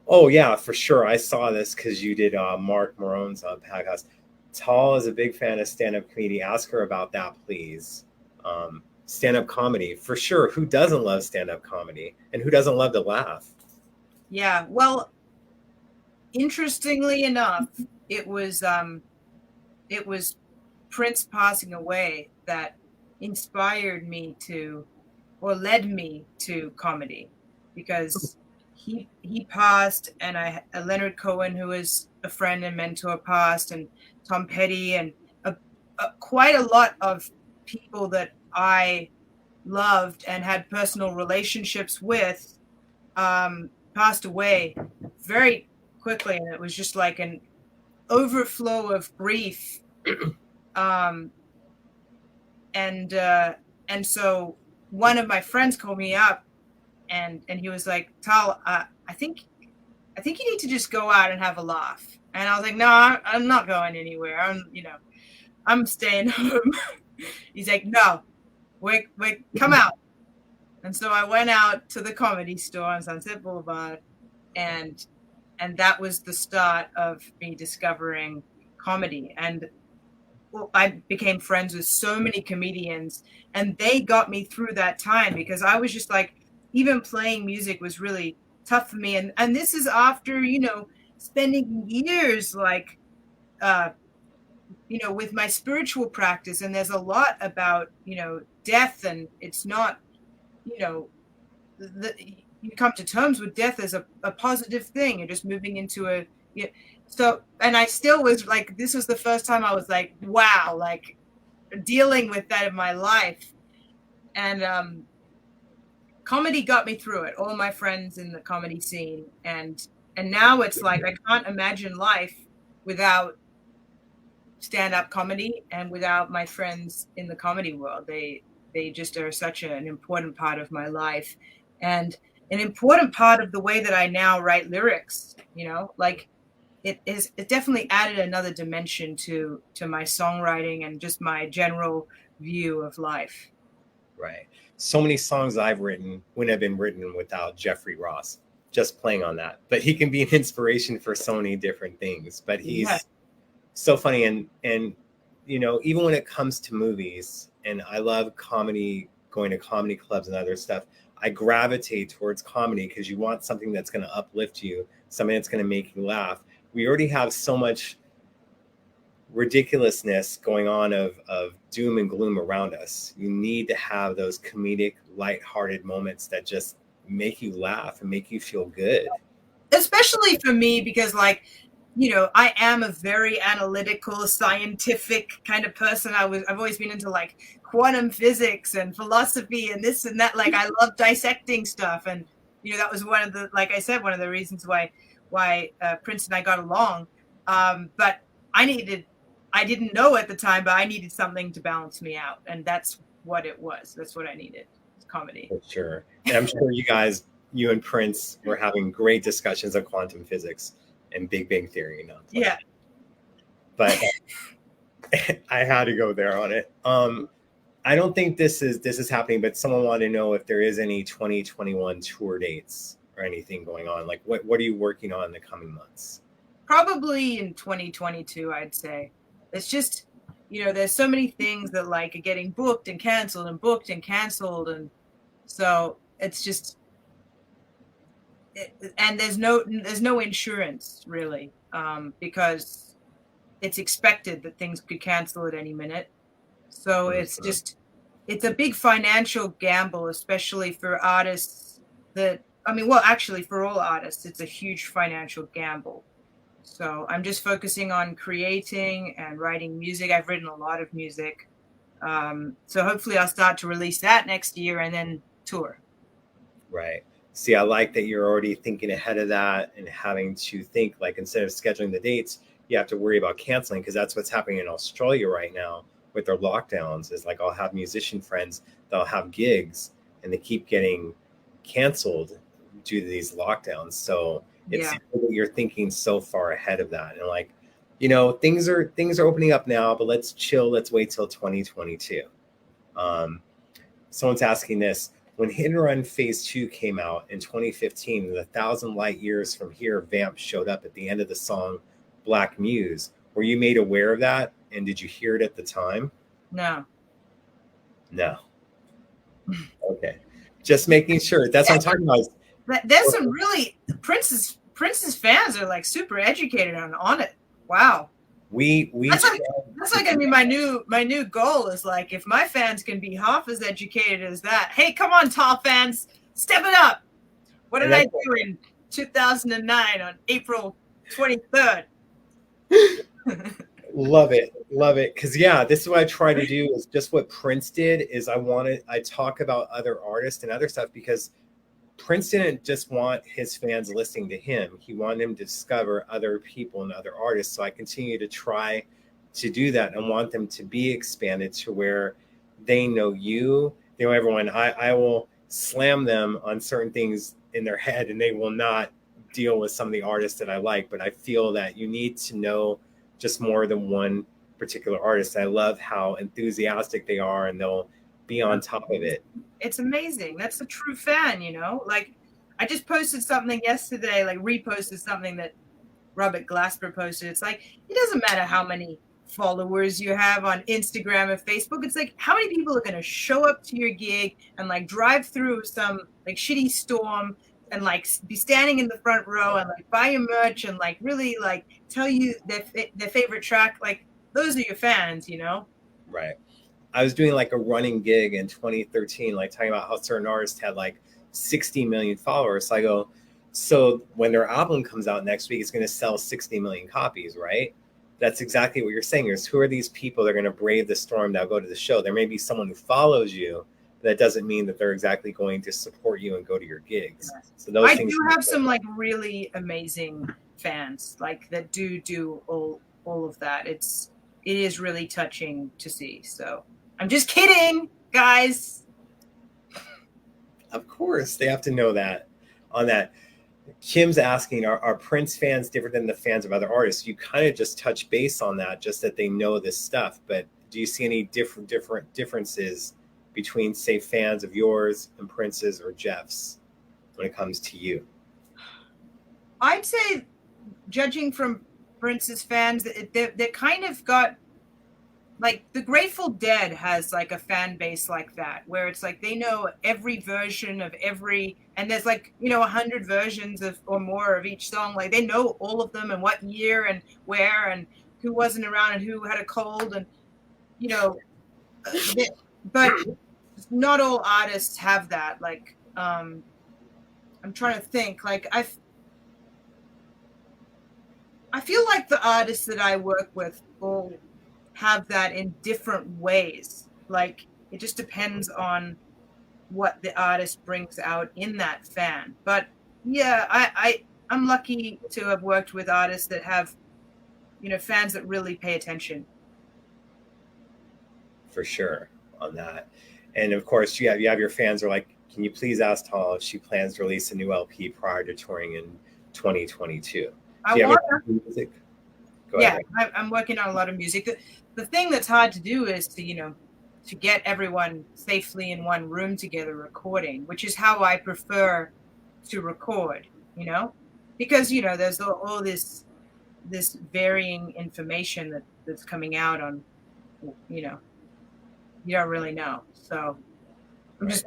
Oh yeah, for sure. I saw this because you did Mark Marone's podcast. Tall is a big fan of stand-up comedy. Ask her about that, please. Stand-up comedy, for sure. Who doesn't love stand-up comedy? And who doesn't love to laugh? Yeah. Well, interestingly enough, it was Prince passing away that inspired me to, or led me to comedy, because he passed, and Leonard Cohen, who is a friend and mentor, passed, and Tom Petty, and quite a lot of people that I loved and had personal relationships with passed away very quickly, and it was just like an overflow of grief. um, and so one of my friends called me up, and he was like, Tal, I think you need to just go out and have a laugh. And I was like, no, I'm not going anywhere. I'm staying home. He's like, no, wait, come out. And so I went out to the Comedy Store on Sunset Boulevard, and that was the start of me discovering comedy. And I became friends with so many comedians, and they got me through that time, because I was just like, even playing music was really tough for me. And this is after, spending years like, with my spiritual practice. And there's a lot about, death, and it's not, you come to terms with death as a positive thing. You're just moving into so, and I still was like, this was the first time I was like, wow, like dealing with that in my life. And comedy got me through it. All my friends in the comedy scene. And now it's like, I can't imagine life without stand-up comedy and without my friends in the comedy world. They just are such an important part of my life, and an important part of the way that I now write lyrics. Like it definitely added another dimension to my songwriting and just my general view of life. Right. So many songs I've written wouldn't have been written without Jeffrey Ross just playing on that. But he can be an inspiration for so many different things. But he's so funny. And even when it comes to movies, and I love comedy, going to comedy clubs and other stuff, I gravitate towards comedy because you want something that's going to uplift you, something that's going to make you laugh. We already have so much ridiculousness going on of doom and gloom around us. You need to have those comedic, lighthearted moments that just make you laugh and make you feel good. Especially for me, because I am a very analytical, scientific kind of person. I've always been into like quantum physics and philosophy and this and that. Like, I love dissecting stuff. And, that was one of the, like I said, one of the reasons why Prince and I got along. But I didn't know at the time, but I needed something to balance me out. And that's what it was. That's what I needed. It's comedy. For sure. And I'm sure you and Prince were having great discussions on quantum physics and Big Bang Theory. Yeah. But I had to go there on it. I don't think this is happening, but someone wanted to know if there is any 2021 tour dates or anything going on. Like, what are you working on in the coming months? Probably in 2022, I'd say. It's just, there's so many things that like are getting booked and canceled and booked and canceled. And so it's just, and there's no insurance really, because it's expected that things could cancel at any minute. So it's a big financial gamble, especially for artists actually for all artists, it's a huge financial gamble. So I'm just focusing on creating and writing music. I've written a lot of music. So hopefully I'll start to release that next year and then tour. Right. See, I like that you're already thinking ahead of that and having to think, like, instead of scheduling the dates, you have to worry about canceling, because that's what's happening in Australia right now with their lockdowns. Is like, I'll have musician friends that'll have gigs and they keep getting canceled due to these lockdowns. So it's cool that you're thinking so far ahead of that. And like, things are opening up now, but let's chill. Let's wait till 2022. Someone's asking this. When Hit and Run Phase 2 came out in 2015, the 1,000 Light Years from Here vamp showed up at the end of the song Black Muse. Were you made aware of that? And did you hear it at the time? No. Okay. Just making sure. That's what I'm talking about. There's some really Prince's fans are like super educated on it. Wow. That's like I mean my new goal is like if my fans can be half as educated as that. Hey, come on, tall fans, step it up. What did I do in 2009 on April 23rd? Love it. Because yeah, this is what I try to do is just what Prince did is I talk about other artists and other stuff because Prince didn't just want his fans listening to him. He wanted him to discover other people and other artists. So I continue to try to do that and want them to be expanded to where they know you, they know everyone. I will slam them on certain things in their head and they will not deal with some of the artists that I like. But I feel that you need to know just more than one particular artist. I love how enthusiastic they are and they'll be on top of it. It's amazing. That's a true fan, you know? Like I just posted something yesterday, like reposted something that Robert Glasper posted. It's like, it doesn't matter how many followers you have on Instagram or Facebook. It's like, how many people are going to show up to your gig and like drive through some like shitty storm and like be standing in the front row and like buy your merch and like really like tell you their favorite track. Like those are your fans, you know? Right. I was doing like a running gig in 2013, like talking about how certain artists had like 60 million followers. So I go, so when their album comes out next week, it's going to sell 60 million copies, right? That's exactly what you're saying. Is who are these people that are going to brave the storm that'll go to the show? There may be someone who follows you, but that doesn't mean that they're exactly going to support you and go to your gigs. So those I things do have some like really amazing fans like that do all of that. It is really touching to see. So I'm just kidding, guys. Of course, they have to know that. On that, Kim's asking, are Prince fans different than the fans of other artists? You kind of just touch base on that, just that they know this stuff. But do you see any different differences between, say, fans of yours and Prince's or Jeff's when it comes to you? I'd say, judging from Prince's fans, they kind of got like the Grateful Dead has like a fan base like that, where it's like they know every version of every, and there's like, you know, 100 versions of or more of each song. Like they know all of them and what year and where and who wasn't around and who had a cold and, you know, but not all artists have that. Like, I'm trying to think. Like I feel like the artists that I work with all have that in different ways. Like it just depends on what the artist brings out in that fan. But yeah, I'm lucky to have worked with artists that have, you know, fans that really pay attention. For sure on that. And of course you have your fans are like, can you please ask Tall if she plans to release a new LP prior to touring in 2022? Music? Yeah, I'm working on a lot of music. The thing that's hard to do is to, you know, to get everyone safely in one room together recording, which is how I prefer to record, you know, because, you know, there's all this varying information that's coming out on, you know, you don't really know. So I'm just,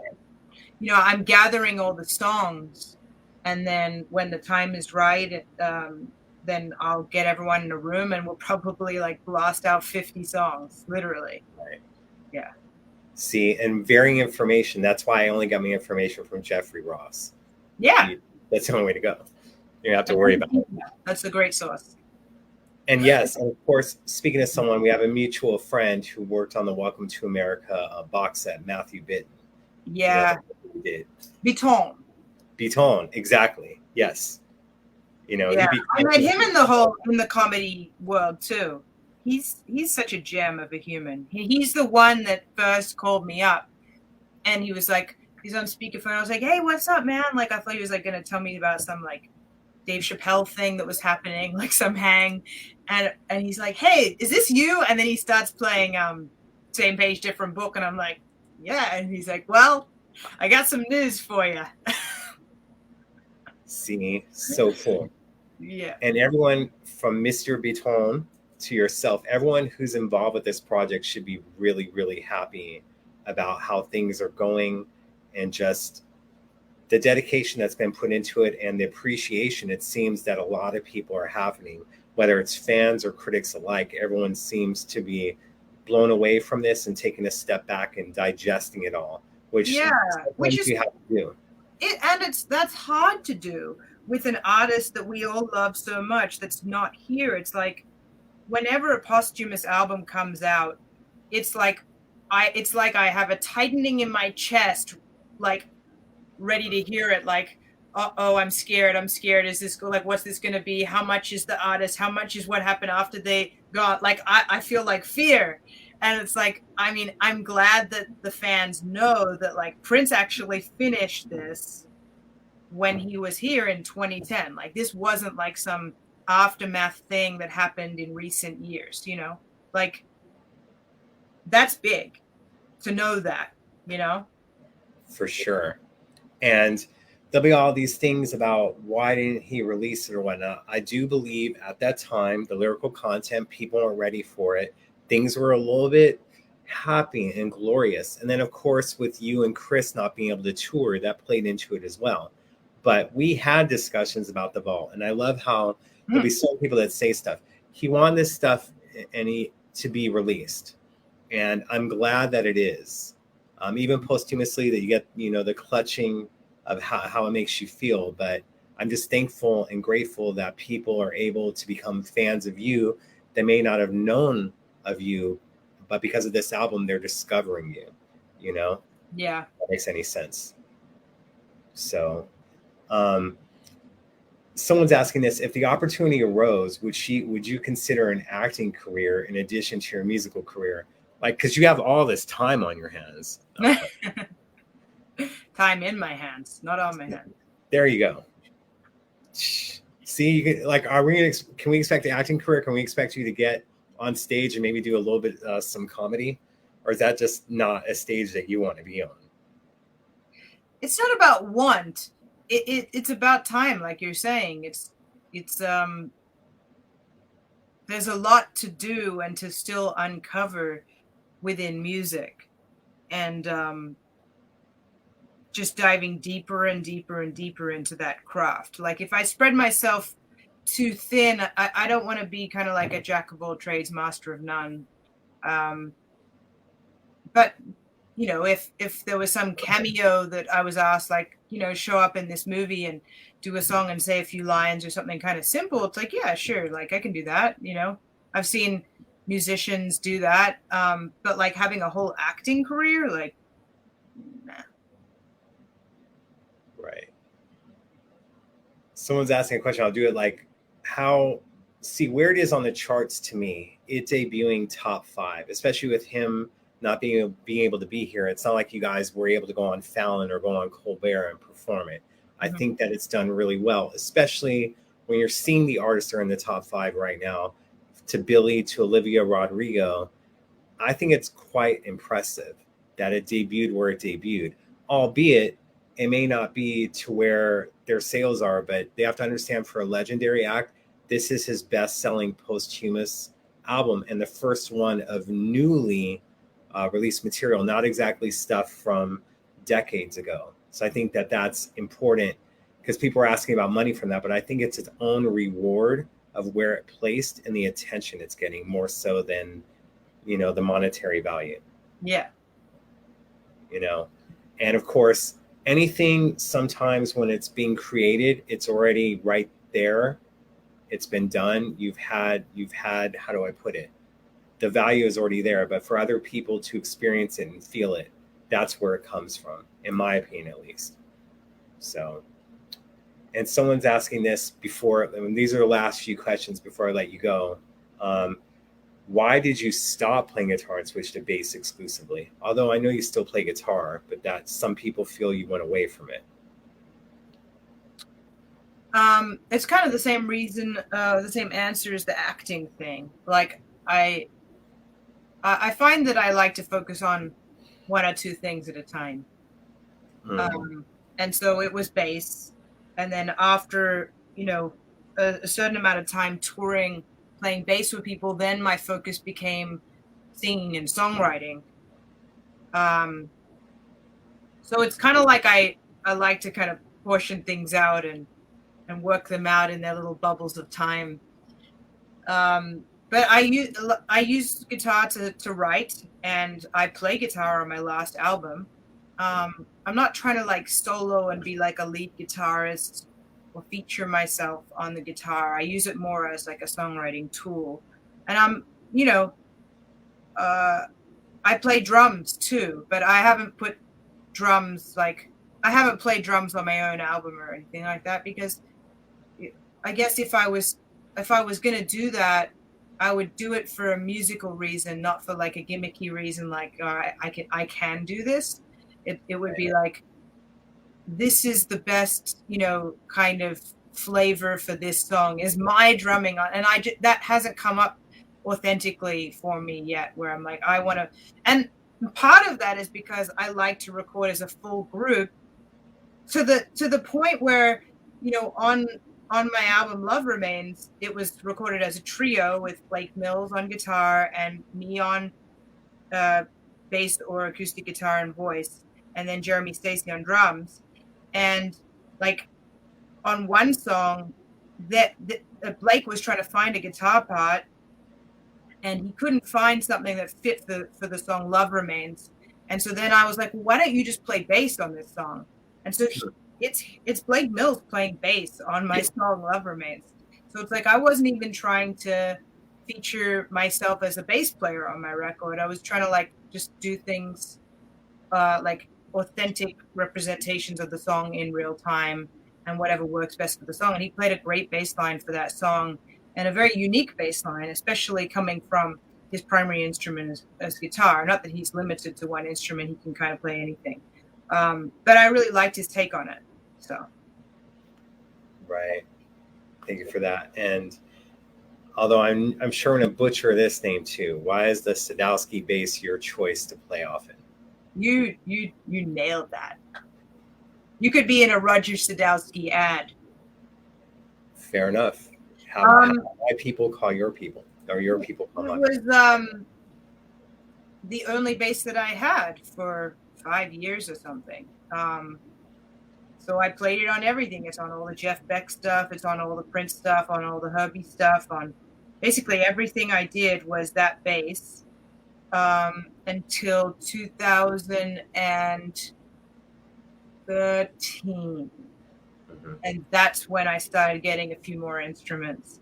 you know, I'm gathering all the songs, and then when the time is right, then I'll get everyone in a room and we'll probably like blast out 50 songs, literally. Right. Yeah. See, and varying information. That's why I only got my information from Jeffrey Ross. Yeah. That's the only way to go. You don't have to worry about it. That's a great source. And yes, and of course, speaking of someone, we have a mutual friend who worked on the Welcome to America box set, Matthew Bitton. Yeah. He did. Bitton, exactly. Yes. You know, yeah. I met him in the comedy world too. He's such a gem of a human. He's the one that first called me up, and he was like, he's on speakerphone. I was like, hey, what's up, man? Like, I thought he was like going to tell me about some like Dave Chappelle thing that was happening, like some hang, and he's like, hey, is this you? And then he starts playing Same Page, Different Book, and I'm like, yeah. And he's like, well, I got some news for you. See, so cool. Yeah. And everyone from Mr. Bitton to yourself, everyone who's involved with this project should be really, really happy about how things are going, and just the dedication that's been put into it and the appreciation, it seems that a lot of people are having, whether it's fans or critics alike, everyone seems to be blown away from this and taking a step back and digesting it all, which which is you have to do. That's hard to do with an artist that we all love so much that's not here. It's like whenever a posthumous album comes out, it's like I have a tightening in my chest, like ready to hear it, like, oh, I'm scared. Is this like, what's this going to be? How much is the artist? How much is what happened after they got, like, I feel like fear. And it's like, I mean, I'm glad that the fans know that like Prince actually finished this when he was here in 2010. Like this wasn't like some aftermath thing that happened in recent years, you know, like that's big to know that, you know? For sure. And there'll be all these things about why didn't he release it or whatnot. I do believe at that time, the lyrical content, people weren't ready for it. Things were a little bit happy and glorious. And then, of course, with you and Chris not being able to tour, that played into it as well. But we had discussions about the vault. And I love how there'll be some people that say stuff. He wanted this stuff to be released. And I'm glad that it is. Even posthumously, that you get, you know, the clutching of how it makes you feel. But I'm just thankful and grateful that people are able to become fans of you that may not have known of you, but because of this album, they're discovering you, you know? Yeah. If that makes any sense. So someone's asking this, if the opportunity arose, would you consider an acting career in addition to your musical career? Like, because you have all this time on your hands. Time in my hands, not on my hands. There you go. See, you can, like, can we expect the acting career? Can we expect you to get on stage and maybe do a little bit some comedy, or is that just not a stage that you want to be on? It's not about want. It's about time, like you're saying. It's there's a lot to do and to still uncover within music, and just diving deeper and deeper and deeper into that craft. Like if I spread myself too thin, I don't want to be kind of like a jack of all trades, master of none. But you know, if there was some cameo that I was asked, like, you know, show up in this movie and do a song and say a few lines or something kind of simple, it's like, yeah, sure, like I can do that. You know, I've seen musicians do that, but like having a whole acting career, like, nah. Right. Someone's asking a question. I'll do it. Like, see where it is on the charts. To me, it debuting top 5, especially with him not being able to be here. It's not like you guys were able to go on Fallon or go on Colbert and perform it. I think that it's done really well, especially when you're seeing the artists that are in the top 5 right now, to Billy, to Olivia Rodrigo. I think it's quite impressive that it debuted where it debuted, albeit it may not be to where their sales are, but they have to understand, for a legendary act, this is his best-selling posthumous album and the first one of newly released material, not exactly stuff from decades ago. So I think that that's important, because people are asking about money from that, but I think it's its own reward of where it placed and the attention it's getting, more so than, you know, the monetary value. Yeah. You know, and of course, anything, sometimes when it's being created, it's already right there. It's been done. You've had, how do I put it? The value is already there, but for other people to experience it and feel it, that's where it comes from, in my opinion, at least. So, and someone's asking this before, and these are the last few questions before I let you go. Why did you stop playing guitar and switch to bass exclusively? Although I know you still play guitar, but that some people feel you went away from it. It's kind of the same reason, the same answer as the acting thing. Like I find that I like to focus on one or two things at a time. And so it was bass. And then after, you know, a certain amount of time touring, playing bass with people, then my focus became singing and songwriting. So it's kind of like I I like to kind of portion things out and work them out in their little bubbles of time. But I use guitar to write, and I play guitar on my last album. I'm not trying to like solo and be like a lead guitarist or feature myself on the guitar. I use it more as like a songwriting tool. And I play drums too, but I haven't played drums on my own album or anything like that, because I guess if I was going to do that, I would do it for a musical reason, not for like a gimmicky reason, like I can do this. It would be like, this is the best, kind of flavor for this song is my drumming on, and that hasn't come up authentically for me yet, where I'm like, I want to, and part of that is because I like to record as a full group, to the point where, on my album Love Remains, it was recorded as a trio with Blake Mills on guitar and me on bass or acoustic guitar and voice, and then Jeremy Stacey on drums. And like on one song, that Blake was trying to find a guitar part, and he couldn't find something that fit for the song Love Remains. And so then I was like, why don't you just play bass on this song? And so it's Blake Mills playing bass on my song Love Remains. So it's like I wasn't even trying to feature myself as a bass player on my record. I was trying to like just do things like authentic representations of the song in real time and whatever works best for the song. And he played a great bass line for that song, and a very unique bass line, especially coming from his primary instrument as guitar. Not that he's limited to one instrument, he can kind of play anything. But I really liked his take on it. So, right. Thank you for that. And although I'm sure I'm going to butcher this name too, why is the Sadowski bass your choice to play often? You nailed that. You could be in a Roger Sadowski ad. Fair enough. How people call your people, or your people call my people? It was the only bass that I had for 5 years or something. So I played it on everything. It's on all the Jeff Beck stuff. It's on all the Prince stuff, on all the Herbie stuff. On basically everything I did was that bass until 2013. And that's when I started getting a few more instruments.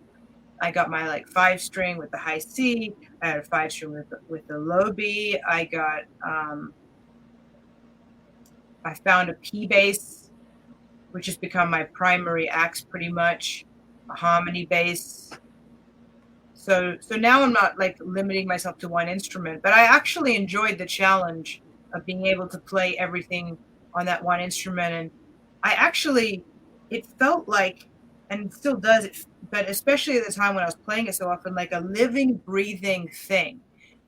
I got my like 5-string with the high C. I had a 5-string with the low B. I got I found a P bass, which has become my primary axe pretty much, a harmony bass. So now I'm not like limiting myself to one instrument, but I actually enjoyed the challenge of being able to play everything on that one instrument. And it felt like, and still does, but especially at the time when I was playing it so often, like a living, breathing thing.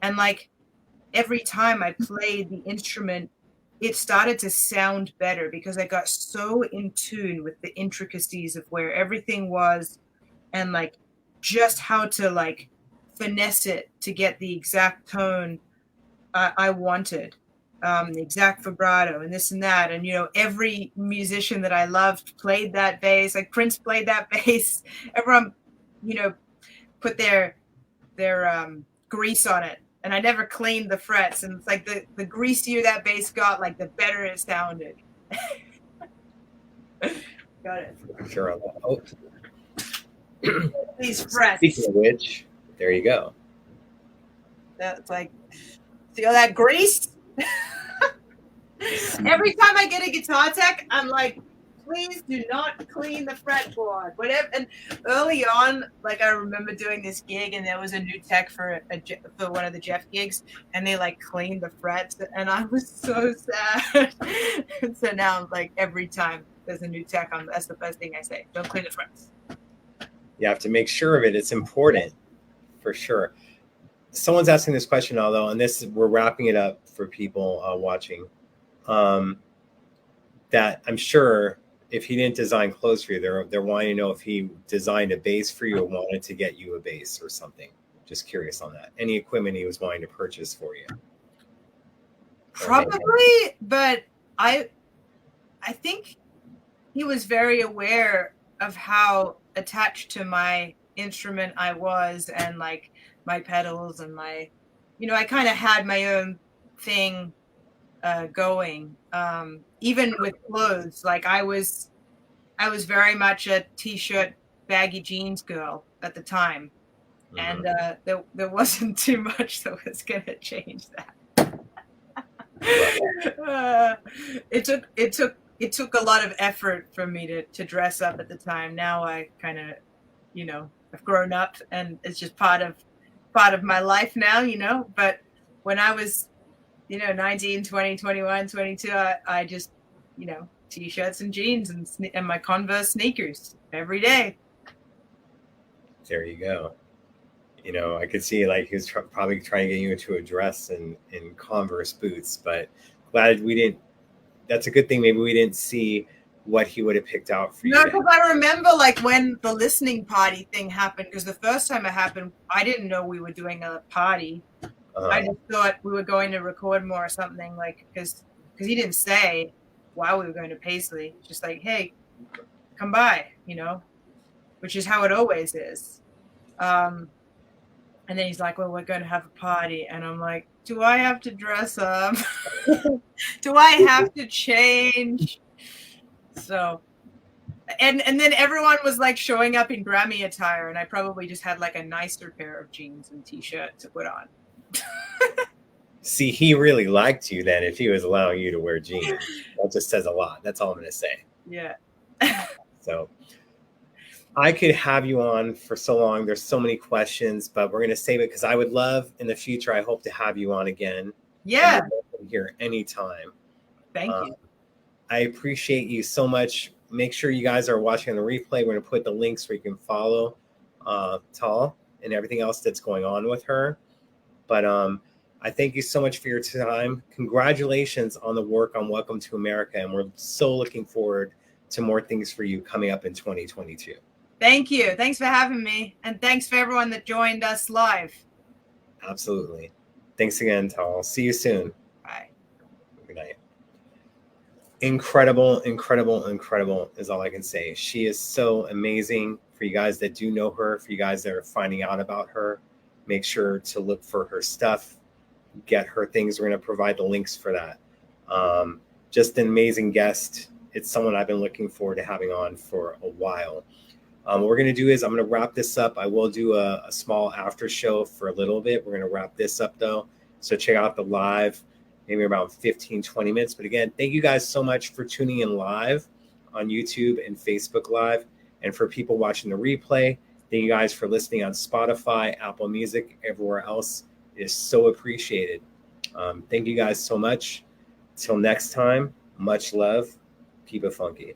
And like every time I played the instrument, it started to sound better because I got so in tune with the intricacies of where everything was, and like just how to like finesse it to get the exact tone I wanted. The exact vibrato and this and that. And, every musician that I loved played that bass. Like Prince played that bass. Everyone, put their grease on it. And I never cleaned the frets. And it's like the greasier that bass got, like the better it sounded. Got it. I'm sure I'll hope. These frets. Speaking of which, there you go. That's like, see all that grease? Every time I get a guitar tech, I'm like, please do not clean the fretboard. Whatever. And early on, like I remember doing this gig, and there was a new tech for one of the Jeff gigs, and they like cleaned the frets, and I was so sad. And so now, like every time there's a new tech, that's the first thing I say: don't clean the frets. You have to make sure of it. It's important, for sure. Someone's asking this question, although, and we're wrapping it up for people watching. That I'm sure if he didn't design clothes for you, they're wanting to know if he designed a bass for you or wanted to get you a bass or something. Just curious on that. Any equipment he was wanting to purchase for you? Probably, but I I think he was very aware of how attached to my instrument I was, and like my pedals and my, I kind of had my own thing going. Even with clothes, like I was very much a t-shirt, baggy jeans girl at the time, and there wasn't too much that was gonna change that. It took a lot of effort for me to dress up at the time. Now I kind of, I've grown up, and it's just part of my life now, But when I was, 19, 20, 21, 22, I just, t-shirts and jeans and my Converse sneakers every day. There you go. I could see like he was probably trying to get you into a dress and Converse boots, but glad we didn't. That's a good thing. Maybe we didn't see what he would have picked out for you. No, because I remember like when the listening party thing happened, because the first time it happened, I didn't know we were doing a party. I just thought we were going to record more or something, like, because he didn't say why we were going to Paisley. Just like, hey, come by, which is how it always is. And then he's like, well, we're going to have a party. And I'm like, do I have to dress up? Do I have to change? So, and then everyone was like showing up in Grammy attire, and I probably just had like a nicer pair of jeans and t-shirt to put on. See, he really liked you then if he was allowing you to wear jeans. That just says a lot. That's all I'm going to say. Yeah. So I could have you on for so long. There's so many questions, but we're going to save it because I would love in the future, I hope to have you on again. Yeah. Here anytime. Thank you. I appreciate you so much. Make sure you guys are watching the replay. We're going to put the links where you can follow Tal and everything else that's going on with her. But I thank you so much for your time. Congratulations on the work on Welcome to America. And we're so looking forward to more things for you coming up in 2022. Thank you. Thanks for having me. And thanks for everyone that joined us live. Absolutely. Thanks again, Tal. See you soon. Bye. Good night. Incredible, incredible, incredible is all I can say. She is so amazing. For you guys that do know her, for you guys that are finding out about her, make sure to look for her stuff, get her things. We're going to provide the links for that. Just an amazing guest. It's someone I've been looking forward to having on for a while. What we're going to do is I'm going to wrap this up. I will do a small after show for a little bit. We're going to wrap this up though. So check out the live, maybe about 15, 20 minutes. But again, thank you guys so much for tuning in live on YouTube and Facebook Live. And for people watching the replay, thank you guys for listening on Spotify, Apple Music, everywhere else. It is so appreciated. Thank you guys so much. Till next time, much love. Keep it funky.